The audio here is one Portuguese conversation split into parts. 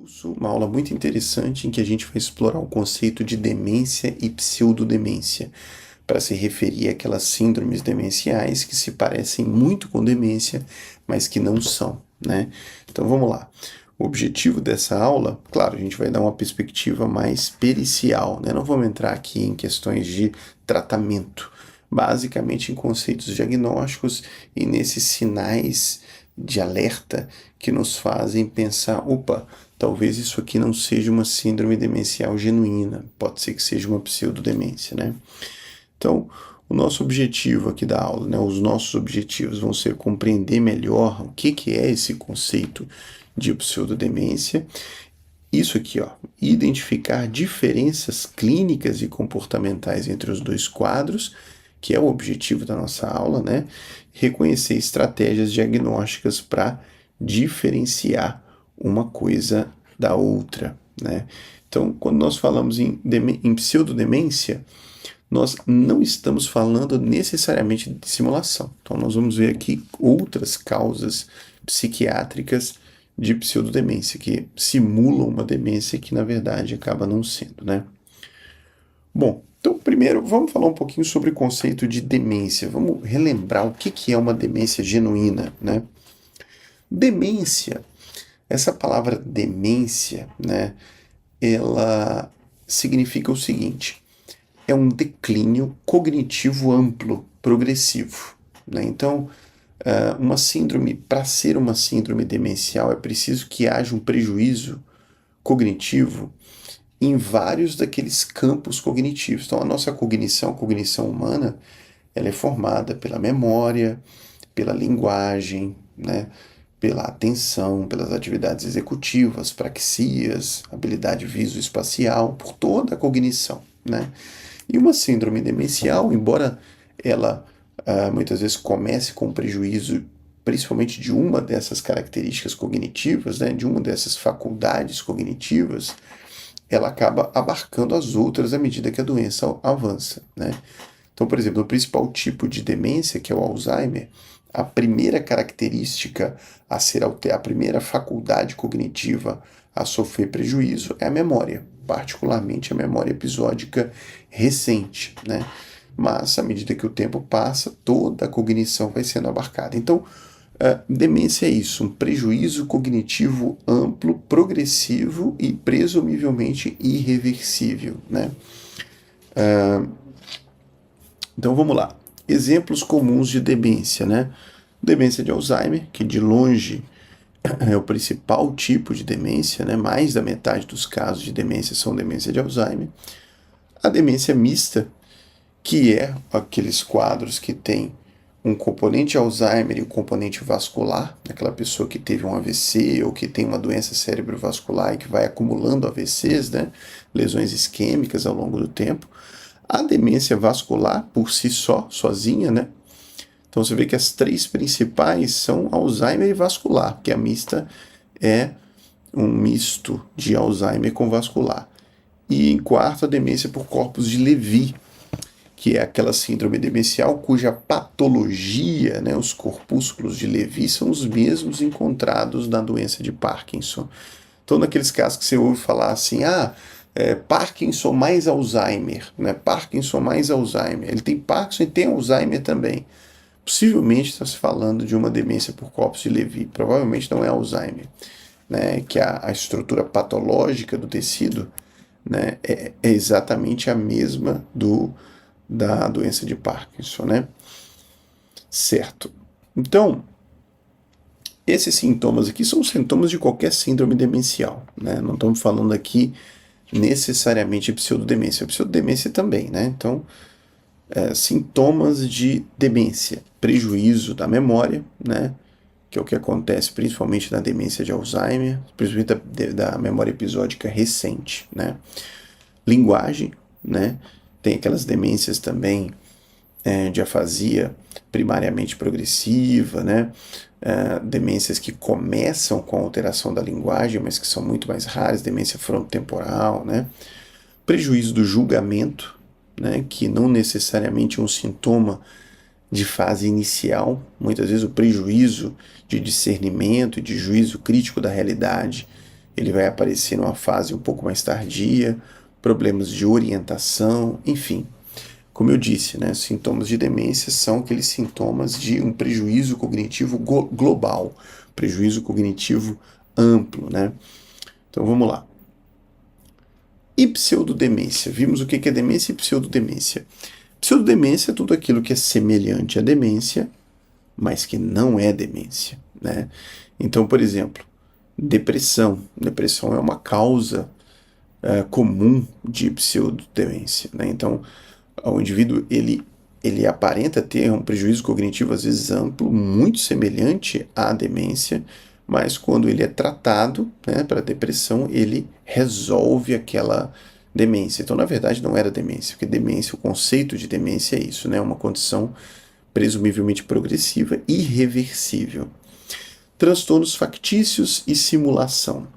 curso, uma aula muito interessante em que a gente vai explorar o conceito de demência e pseudodemência, para se referir àquelas síndromes demenciais que se parecem muito com demência, mas que não são, né? Então vamos lá. O objetivo dessa aula, claro, a gente vai dar uma perspectiva mais pericial, né? Não vamos entrar aqui em questões de tratamento, basicamente em conceitos diagnósticos e nesses sinais de alerta que nos fazem pensar, opa, talvez isso aqui não seja uma síndrome demencial genuína, pode ser que seja uma pseudodemência, né? Então, o nosso objetivo aqui da aula, né, os nossos objetivos vão ser compreender melhor o que é esse conceito de pseudodemência. Isso aqui, ó, identificar diferenças clínicas e comportamentais entre os dois quadros, que é o objetivo da nossa aula, né? Reconhecer estratégias diagnósticas para diferenciar uma coisa da outra, né? Então, quando nós falamos em pseudodemência, nós não estamos falando necessariamente de simulação. Então, nós vamos ver aqui outras causas psiquiátricas de pseudodemência, que simulam uma demência que, na verdade, acaba não sendo, né? Bom, então, primeiro, vamos falar um pouquinho sobre o conceito de demência. Vamos relembrar o que é uma demência genuína, né? Demência, essa palavra demência, né, ela significa o seguinte: é um declínio cognitivo amplo, progressivo, né? Então, uma síndrome, para ser uma síndrome demencial, é preciso que haja um prejuízo cognitivo em vários daqueles campos cognitivos. Então, a nossa cognição, a cognição humana, ela é formada pela memória, pela linguagem, né? Pela atenção, pelas atividades executivas, praxias, habilidade visoespacial, por toda a cognição, né? E uma síndrome demencial, embora ela muitas vezes comece com prejuízo, principalmente de uma dessas características cognitivas, né, de uma dessas faculdades cognitivas, ela acaba abarcando as outras à medida que a doença avança, né? Então, por exemplo, o principal tipo de demência, que é o Alzheimer, a primeira característica a ser a primeira faculdade cognitiva a sofrer prejuízo é a memória, particularmente a memória episódica recente, né? Mas, à medida que o tempo passa, toda a cognição vai sendo abarcada. Então, demência é isso, um prejuízo cognitivo amplo, progressivo e presumivelmente irreversível, né? Então vamos lá. Exemplos comuns de demência, né? Demência de Alzheimer, que de longe é o principal tipo de demência, né? Mais da metade dos casos de demência são demência de Alzheimer. A demência mista, que é aqueles quadros que tem um componente Alzheimer e um componente vascular, aquela pessoa que teve um AVC ou que tem uma doença cerebrovascular e que vai acumulando AVCs, né? Lesões isquêmicas ao longo do tempo. A demência vascular, por si só, sozinha, né? Então você vê que as três principais são Alzheimer e vascular, porque a mista é um misto de Alzheimer com vascular. E em quarto, a demência por corpus de Levy, que é aquela síndrome demencial cuja patologia, né, os corpúsculos de Levy, são os mesmos encontrados na doença de Parkinson. Então, naqueles casos que você ouve falar assim, Parkinson mais Alzheimer, né? Parkinson mais Alzheimer. Ele tem Parkinson e tem Alzheimer também. Possivelmente está se falando de uma demência por corpus de Levy. Provavelmente não é Alzheimer, né? Que a estrutura patológica do tecido, né, é exatamente a mesma da doença de Parkinson, né? Certo. Então, esses sintomas aqui são sintomas de qualquer síndrome demencial, né? Não estamos falando aqui necessariamente de pseudodemência. A pseudodemência também, né? Então, sintomas de demência, prejuízo da memória, né? Que é o que acontece principalmente na demência de Alzheimer, principalmente da memória episódica recente, né? Linguagem, né? Tem aquelas demências também de afasia primariamente progressiva, né? Demências que começam com alteração da linguagem, mas que são muito mais raras, demência frontotemporal, né? Prejuízo do julgamento, né? Que não necessariamente é um sintoma de fase inicial, muitas vezes o prejuízo de discernimento e de juízo crítico da realidade, ele vai aparecer numa fase um pouco mais tardia, problemas de orientação, enfim. Como eu disse, né, sintomas de demência são aqueles sintomas de um prejuízo cognitivo global, prejuízo cognitivo amplo, né? Então vamos lá. E pseudodemência? Vimos o que é demência e pseudodemência. Pseudodemência é tudo aquilo que é semelhante à demência, mas que não é demência, né? Então, por exemplo, depressão. Depressão é uma causa comum de pseudodemência, né? Então, o indivíduo, ele aparenta ter um prejuízo cognitivo, às vezes amplo, muito semelhante à demência, mas quando ele é tratado, né, para depressão, ele resolve aquela demência. Então, na verdade, não era demência, porque demência, o conceito de demência é isso, né? Uma condição presumivelmente progressiva, irreversível. Transtornos factícios e simulação.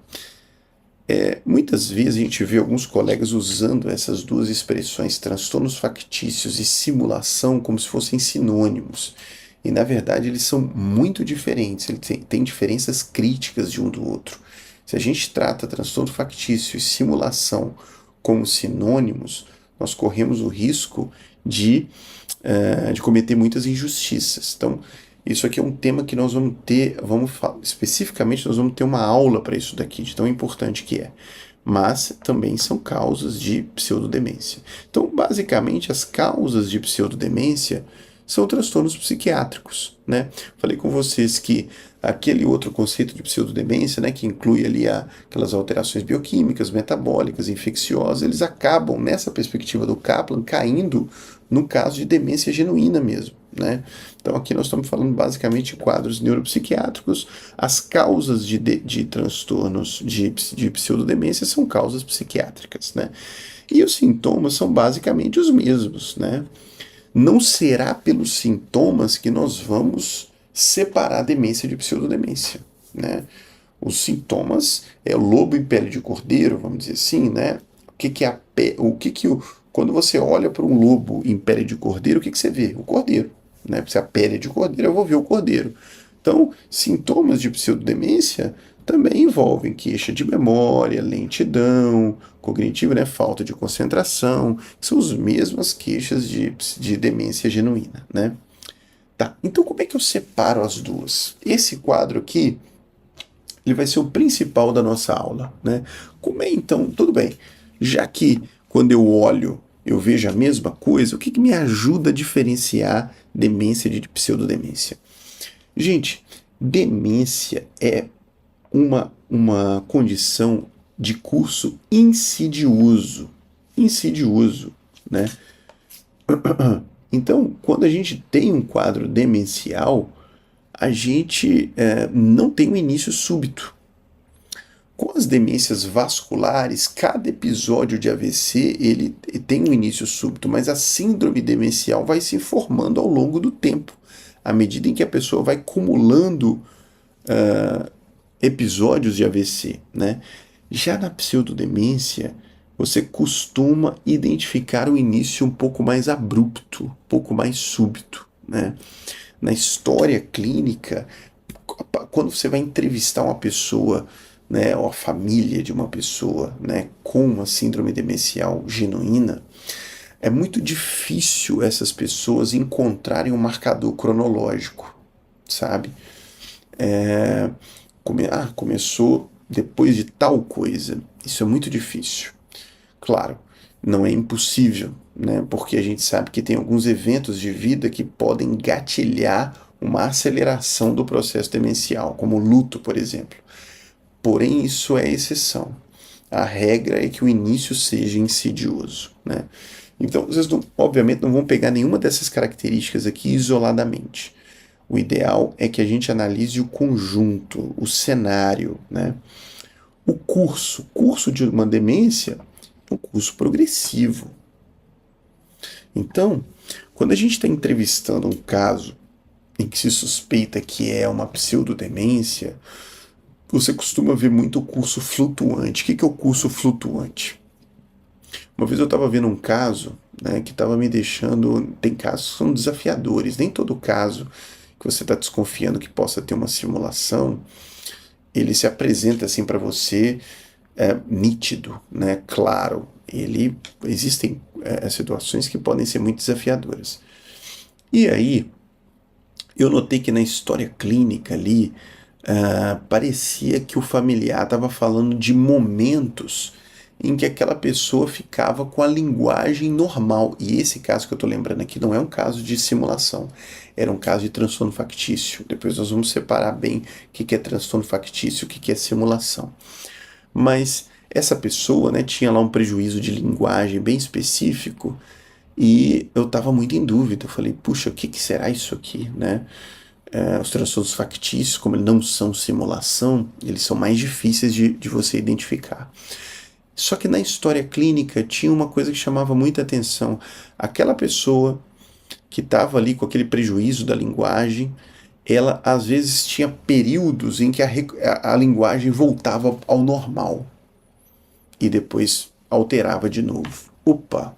Muitas vezes a gente vê alguns colegas usando essas duas expressões, transtornos factícios e simulação, como se fossem sinônimos. E, na verdade, eles são muito diferentes, eles têm diferenças críticas de um do outro. Se a gente trata transtorno factício e simulação como sinônimos, nós corremos o risco de cometer muitas injustiças. Então, isso aqui é um tema que nós vamos ter, especificamente nós vamos ter uma aula para isso daqui, de tão importante que é. Mas também são causas de pseudodemência. Então, basicamente, as causas de pseudodemência são transtornos psiquiátricos, né? Falei com vocês que aquele outro conceito de pseudodemência, né, que inclui ali aquelas alterações bioquímicas, metabólicas, infecciosas, eles acabam, nessa perspectiva do Kaplan, caindo no caso de demência genuína mesmo, né? Então aqui nós estamos falando basicamente de quadros neuropsiquiátricos. As causas de transtornos de pseudodemência são causas psiquiátricas, né? E os sintomas são basicamente os mesmos, né? Não será pelos sintomas que nós vamos separar demência de pseudodemência, né? Os sintomas é o lobo em pele de cordeiro, vamos dizer assim, né? Quando você olha para um lobo em pele de cordeiro, o que você vê? O cordeiro, né? Se a pele é de cordeiro, eu vou ver o cordeiro. Então, sintomas de pseudodemência também envolvem queixa de memória, lentidão cognitiva, né? Falta de concentração, que são as mesmas queixas de demência genuína, né? Tá, então como é que eu separo as duas? Esse quadro aqui, ele vai ser o principal da nossa aula, né? Como é então, tudo bem, já que quando eu olho eu vejo a mesma coisa, o que me ajuda a diferenciar demência de pseudodemência? Gente, demência é uma condição de curso insidioso, né? Então, quando a gente tem um quadro demencial, a gente não tem um início súbito. Com as demências vasculares, cada episódio de AVC ele tem um início súbito, mas a síndrome demencial vai se formando ao longo do tempo, à medida em que a pessoa vai acumulando episódios de AVC, né? Já na pseudodemência, você costuma identificar o início um pouco mais abrupto, um pouco mais súbito, né? Na história clínica, quando você vai entrevistar uma pessoa, né, ou a família de uma pessoa, né, com uma síndrome demencial genuína, é muito difícil essas pessoas encontrarem um marcador cronológico, sabe? Começou depois de tal coisa. Isso é muito difícil. Claro, não é impossível, né? Porque a gente sabe que tem alguns eventos de vida que podem gatilhar uma aceleração do processo demencial, como o luto, por exemplo. Porém, isso é exceção. A regra é que o início seja insidioso, né? Então, vocês obviamente não vão pegar nenhuma dessas características aqui isoladamente. O ideal é que a gente analise o conjunto, o cenário, né? O curso de uma demência é um curso progressivo. Então, quando a gente está entrevistando um caso em que se suspeita que é uma pseudodemência, você costuma ver muito o curso flutuante. O que é o curso flutuante? Uma vez eu estava vendo um caso, né, que estava me deixando... Tem casos que são desafiadores. Nem todo caso que você está desconfiando que possa ter uma simulação ele se apresenta assim para você nítido, né? Claro, existem situações que podem ser muito desafiadoras. E aí, eu notei que na história clínica ali, parecia que o familiar estava falando de momentos em que aquela pessoa ficava com a linguagem normal. E esse caso que eu estou lembrando aqui não é um caso de simulação, era um caso de transtorno factício. Depois nós vamos separar bem o que é transtorno factício e o que é simulação. Mas essa pessoa, né, tinha lá um prejuízo de linguagem bem específico e eu estava muito em dúvida. Eu falei, puxa, o que será isso aqui, né? Os transtornos factícios, como eles não são simulação, eles são mais difíceis de você identificar. Só que na história clínica tinha uma coisa que chamava muita atenção. Aquela pessoa que estava ali com aquele prejuízo da linguagem, ela às vezes tinha períodos em que a linguagem voltava ao normal e depois alterava de novo. Opa,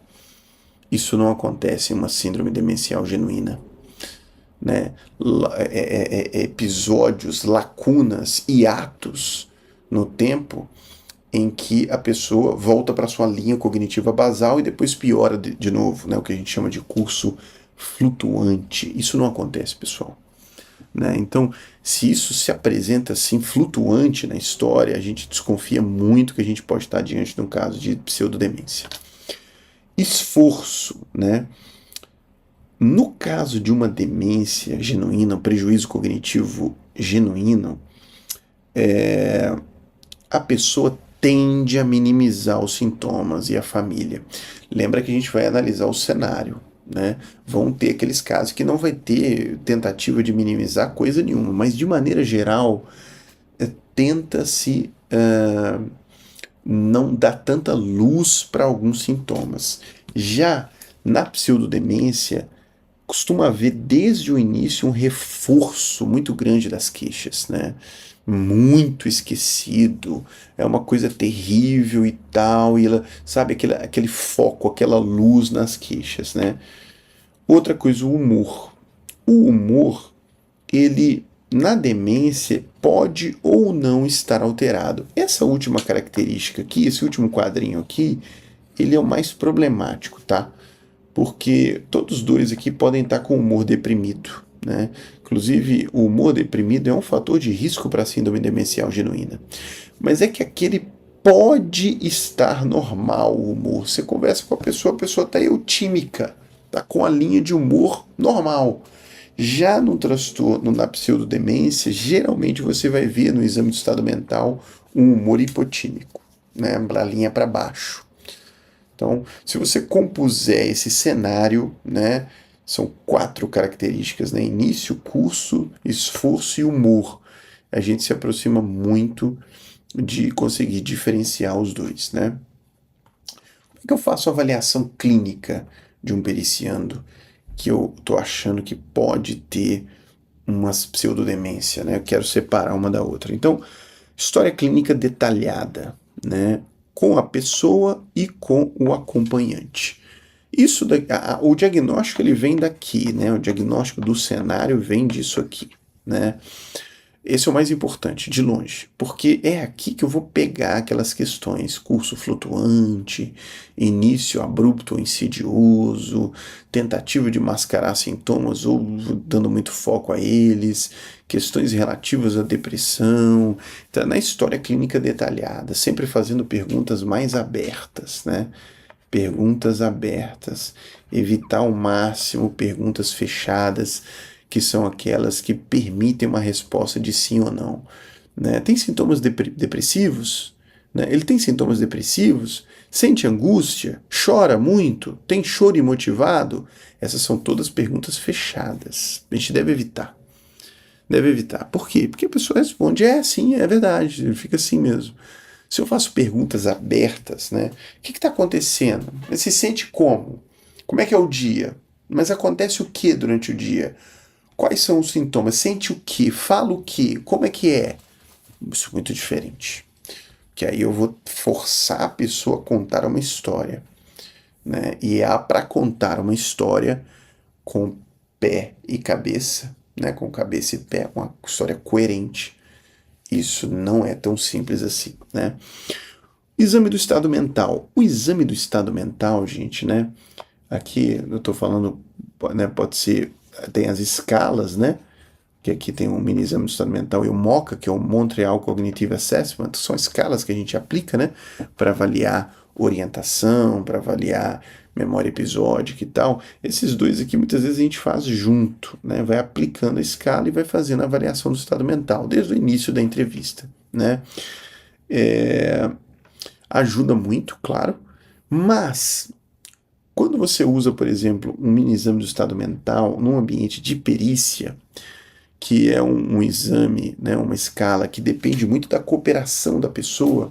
isso não acontece em uma síndrome demencial genuína. Né? Episódios, lacunas, hiatos no tempo em que a pessoa volta para sua linha cognitiva basal e depois piora de novo, né? O que a gente chama de curso flutuante. Isso não acontece, pessoal. Né? Então, se isso se apresenta assim flutuante na história, a gente desconfia muito que a gente pode estar diante de um caso de pseudodemência. Esforço, né? No caso de uma demência genuína, um prejuízo cognitivo genuíno, a pessoa tende a minimizar os sintomas e a família. Lembra que a gente vai analisar o cenário, né? Vão ter aqueles casos que não vai ter tentativa de minimizar coisa nenhuma, mas de maneira geral, tenta-se não dar tanta luz para alguns sintomas. Já na pseudodemência, costuma haver desde o início um reforço muito grande das queixas, né? Muito esquecido, é uma coisa terrível e tal, e ela, sabe, aquele foco, aquela luz nas queixas, né? Outra coisa, o humor. O humor, ele na demência pode ou não estar alterado. Essa última característica aqui, esse último quadrinho aqui, ele é o mais problemático, tá? Porque todos dois aqui podem estar com humor deprimido, né? Inclusive, o humor deprimido é um fator de risco para a síndrome demencial genuína. Mas é que aquele pode estar normal o humor. Você conversa com a pessoa está eutímica, está com a linha de humor normal. Já no transtorno, na pseudodemência, geralmente você vai ver no exame de estado mental um humor hipotímico, né? A linha para baixo. Então, se você compuser esse cenário, né, são 4 características, né, início, curso, esforço e humor. A gente se aproxima muito de conseguir diferenciar os dois, né? Como é que eu faço a avaliação clínica de um periciando que eu estou achando que pode ter uma pseudodemência, né? Eu quero separar uma da outra. Então, história clínica detalhada, né? Com a pessoa e com o acompanhante. O diagnóstico ele vem daqui, né? O diagnóstico do cenário vem disso aqui, né? Esse é o mais importante, de longe, porque é aqui que eu vou pegar aquelas questões, curso flutuante, início abrupto ou insidioso, tentativa de mascarar sintomas ou dando muito foco a eles, questões relativas à depressão, tá na história clínica detalhada, sempre fazendo perguntas mais abertas, né? Perguntas abertas, evitar ao máximo perguntas fechadas, que são aquelas que permitem uma resposta de sim ou não. Né? Tem sintomas depressivos? Né? Ele tem sintomas depressivos? Sente angústia? Chora muito? Tem choro imotivado? Essas são todas perguntas fechadas. A gente deve evitar. Deve evitar. Por quê? Porque a pessoa responde, sim, é verdade, ele fica assim mesmo. Se eu faço perguntas abertas, né? O que está acontecendo? Você se sente como? Como é que é o dia? Mas acontece o que durante o dia? Quais são os sintomas? Sente o que? Fala o que? Como é que é? Isso é muito diferente. Que aí eu vou forçar a pessoa a contar uma história. Né? E para contar uma história com pé e cabeça, né? Com cabeça e pé, uma história coerente. Isso não é tão simples assim, né? Exame do estado mental. O exame do estado mental, gente, né? Aqui eu estou falando, né, pode ser, tem as escalas, né? Que aqui tem o mini exame do estado mental e o MOCA, que é o Montreal Cognitive Assessment, são escalas que a gente aplica, né? Para avaliar orientação, para avaliar memória episódica e tal. Esses dois aqui muitas vezes a gente faz junto, né? Vai aplicando a escala e vai fazendo a avaliação do estado mental, desde o início da entrevista, né? Ajuda muito, claro, mas quando você usa, por exemplo, um mini exame do estado mental num ambiente de perícia, que é um exame, né, uma escala que depende muito da cooperação da pessoa,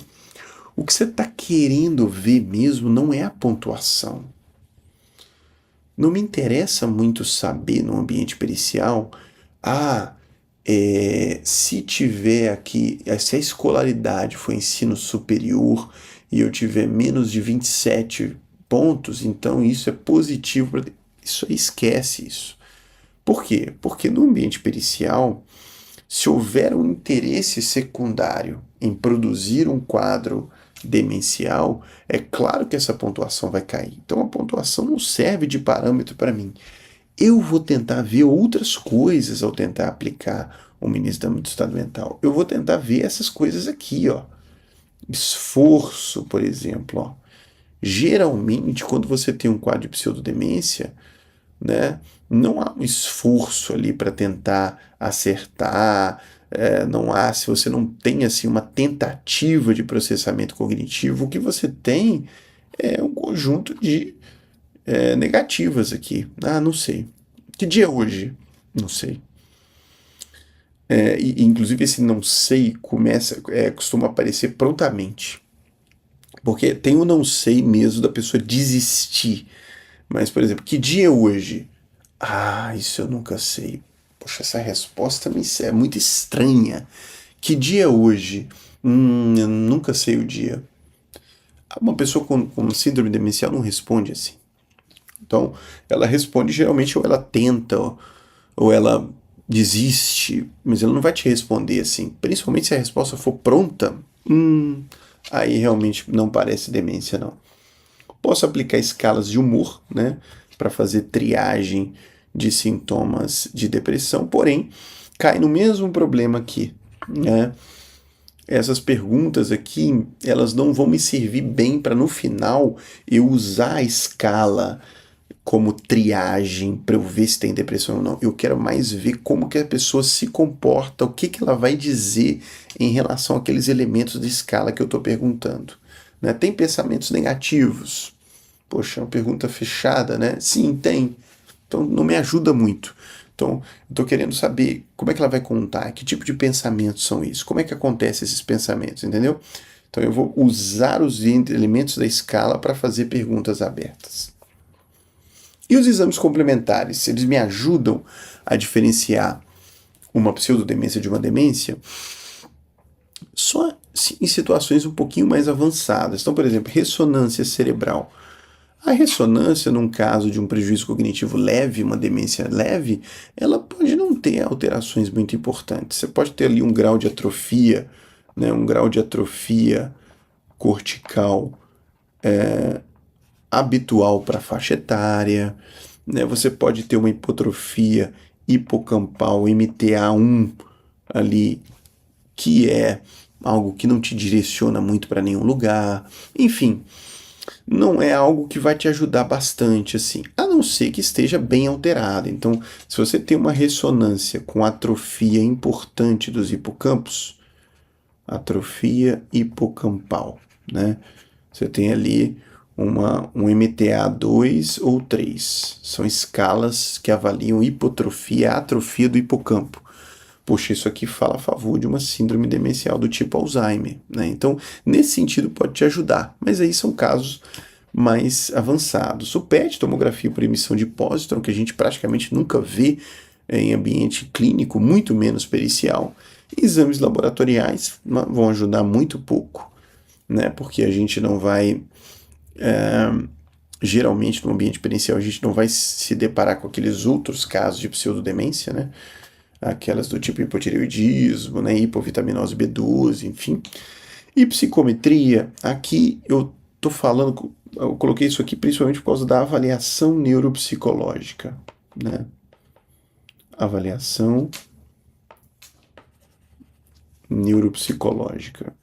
o que você está querendo ver mesmo não é a pontuação. Não me interessa muito saber no ambiente pericial, se tiver aqui, se a escolaridade for ensino superior e eu tiver menos de 27 pontos, então isso é positivo. Isso aí, esquece isso. Por quê? Porque no ambiente pericial, se houver um interesse secundário em produzir um quadro demencial, é claro que essa pontuação vai cair. Então a pontuação não serve de parâmetro para mim. Eu vou tentar ver outras coisas ao tentar aplicar o ministro do estado mental. Eu vou tentar ver essas coisas aqui, ó. Esforço, por exemplo, ó. Geralmente, quando você tem um quadro de pseudodemência, né, não há um esforço ali para tentar acertar, não há, se você não tem assim uma tentativa de processamento cognitivo, o que você tem é um conjunto de negativas aqui. Não sei. Que dia é hoje? Não sei. Inclusive esse não sei costuma aparecer prontamente. Porque tem o não sei mesmo da pessoa desistir. Mas, por exemplo, que dia é hoje? Isso eu nunca sei. Poxa, essa resposta é muito estranha. Que dia é hoje? Eu nunca sei o dia. Uma pessoa com síndrome demencial não responde assim. Então, ela responde geralmente ou ela tenta, ou ela desiste, mas ela não vai te responder assim. Principalmente se a resposta for pronta, aí realmente não parece demência, não. Posso aplicar escalas de humor, né, para fazer triagem de sintomas de depressão, porém, cai no mesmo problema aqui, né? Essas perguntas aqui, elas não vão me servir bem para no final eu usar a escala como triagem para eu ver se tem depressão ou não. Eu quero mais ver como que a pessoa se comporta, o que que ela vai dizer em relação àqueles elementos de escala que eu estou perguntando. Né? Tem pensamentos negativos? Poxa, é uma pergunta fechada, né? Sim, tem. Então não me ajuda muito. Então, eu estou querendo saber como é que ela vai contar, que tipo de pensamentos são isso, como é que acontecem esses pensamentos, entendeu? Então eu vou usar os elementos da escala para fazer perguntas abertas. E os exames complementares, eles me ajudam a diferenciar uma pseudodemência de uma demência só em situações um pouquinho mais avançadas. Então, por exemplo, ressonância cerebral. A ressonância, num caso de um prejuízo cognitivo leve, uma demência leve, ela pode não ter alterações muito importantes. Você pode ter ali um grau de atrofia, né, um grau de atrofia cortical habitual para a faixa etária, né? Você pode ter uma hipotrofia hipocampal MTA1 ali, que é algo que não te direciona muito para nenhum lugar. Enfim, não é algo que vai te ajudar bastante, assim, a não ser que esteja bem alterado. Então, se você tem uma ressonância com atrofia importante dos hipocampos, atrofia hipocampal, né? Você tem ali um MTA2 ou 3. São escalas que avaliam hipotrofia e atrofia do hipocampo. Poxa, isso aqui fala a favor de uma síndrome demencial do tipo Alzheimer, né? Então, nesse sentido, pode te ajudar. Mas aí são casos mais avançados. O PET, tomografia por emissão de pósitron, que a gente praticamente nunca vê em ambiente clínico, muito menos pericial. Exames laboratoriais vão ajudar muito pouco, né? Porque a gente não vai... geralmente, no ambiente pericial, a gente não vai se deparar com aqueles outros casos de pseudodemência, né? aquelas do tipo hipotireoidismo, né, hipovitaminose B12, enfim. E psicometria, aqui tô falando, eu coloquei isso aqui principalmente por causa da avaliação neuropsicológica, né? Avaliação neuropsicológica,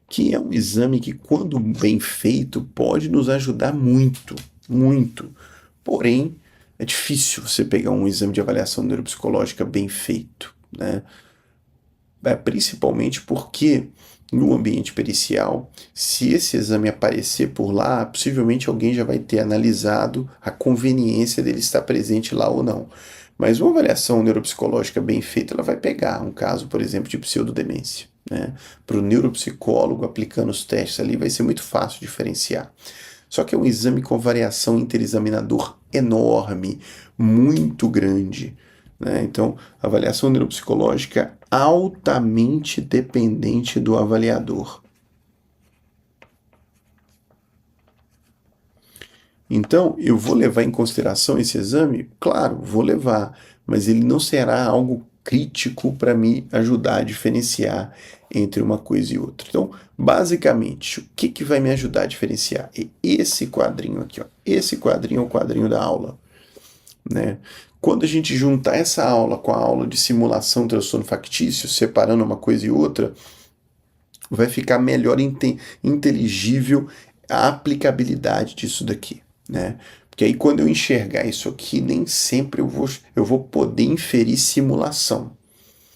que é um exame que, quando bem feito, pode nos ajudar muito, muito. Porém, é difícil você pegar um exame de avaliação neuropsicológica bem feito, né? Principalmente porque no ambiente pericial, se esse exame aparecer por lá, possivelmente alguém já vai ter analisado a conveniência dele estar presente lá ou não. Mas uma avaliação neuropsicológica bem feita, ela vai pegar um caso, por exemplo, de pseudodemência, né? Para o neuropsicólogo, aplicando os testes ali, vai ser muito fácil diferenciar. Só que é um exame com variação interexaminador enorme, muito grande, né? Então, avaliação neuropsicológica altamente dependente do avaliador. Então, eu vou levar em consideração esse exame? Claro, vou levar, mas ele não será algo crítico para me ajudar a diferenciar entre uma coisa e outra. Então, basicamente, o que vai me ajudar a diferenciar? É esse quadrinho aqui, ó. Esse quadrinho é o quadrinho da aula, né? Quando a gente juntar essa aula com a aula de simulação transtorno factício, separando uma coisa e outra, vai ficar melhor inteligível a aplicabilidade disso daqui, né? Porque aí, quando eu enxergar isso aqui, nem sempre eu vou poder inferir simulação,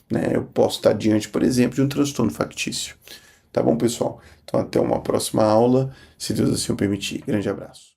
né? Eu posso estar diante, por exemplo, de um transtorno factício. Tá bom, pessoal? Então, até uma próxima aula, se Deus assim o permitir. Grande abraço.